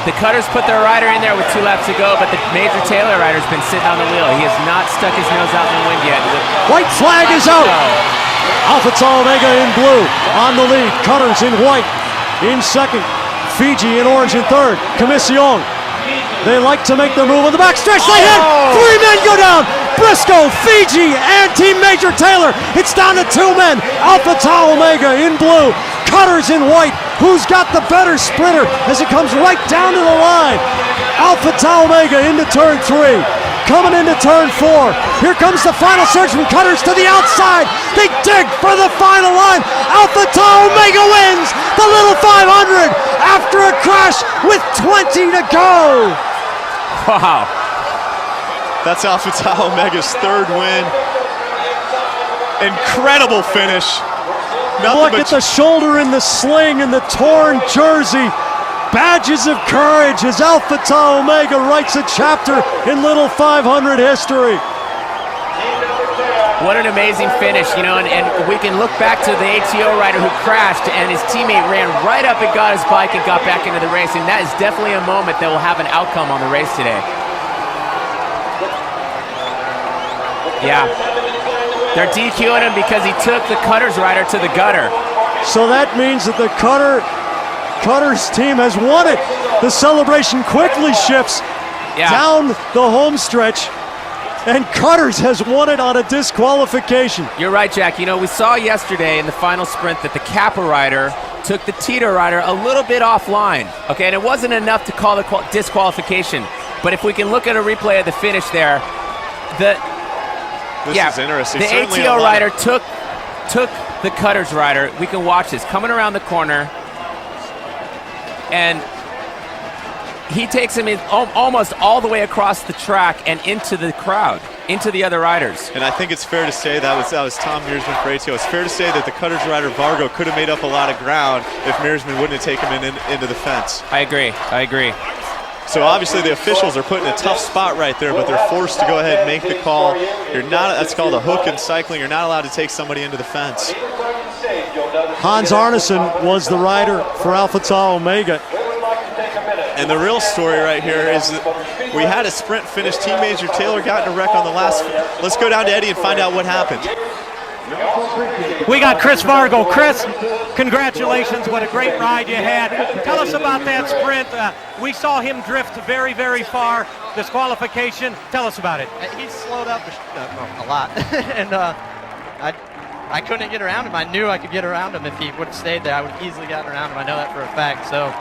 The Cutters put their rider in there with 2 laps to go, but the Major Taylor rider's been sitting on the wheel. He has not stuck his nose out in the wind yet. White flag is out. Alpha Tau Omega in blue on the lead. Cutters in white in second. Fiji in orange in third. Commission. They like to make the move on the backstretch. They hit. 3 men go down. Briscoe, Fiji, and Team Major Taylor. It's down to 2 men. Alpha Tau Omega in blue. Cutters in white. Who's got the better sprinter as it comes right down to the line? Alpha Tau Omega into turn 3. Coming into turn 4. Here comes the final surge from Cutters to the outside. They dig for the final line. Alpha Tau Omega wins the little 500 after a crash with 20 to go. Wow. That's Alpha Tau Omega's 3rd win. Incredible finish. Look at the shoulder in the sling and the torn jersey. Badges of courage as Alpha Tau Omega writes a chapter in little 500 history. What an amazing finish, you know, and we can look back to the ATO rider who crashed and his teammate ran right up and got his bike and got back into the race, and that is definitely a moment that will have an outcome on the race today. Yeah. They're DQing him because he took the Cutters rider to the gutter. So that means that the Cutters team has won it. The celebration quickly shifts down the home stretch, and Cutters has won it on a disqualification. You're right, Jack. You know, we saw yesterday in the final sprint that the Kappa rider took the Tito rider a little bit offline, okay, and it wasn't enough to call the disqualification. But if we can look at a replay of the finish there, This is interesting. The ATO rider took the Cutters rider. We can watch this coming around the corner, and he takes him in almost all the way across the track and into the crowd, into the other riders. And I think it's fair to say that was Tom Mearsman for ATO. It's fair to say that the Cutters rider Vargo could have made up a lot of ground if Mearsman wouldn't have taken him into the fence. I agree. So obviously the officials are put in a tough spot right there, but they're forced to go ahead and make the call. That's called a hook in cycling. You're not allowed to take somebody into the fence. Hans Arneson was the rider for Alpha Tau Omega. And the real story right here is that we had a sprint finish. Team Major Taylor got in a wreck on the last. Let's go down to Eddie and find out what happened. We got Chris Vargo. Chris, congratulations. What a great ride you had. Tell us about that sprint. We saw him drift very, very far. Disqualification. Tell us about it. He slowed up a lot. And I couldn't get around him. I knew I could get around him if he would have stayed there. I would have easily gotten around him. I know that for a fact. So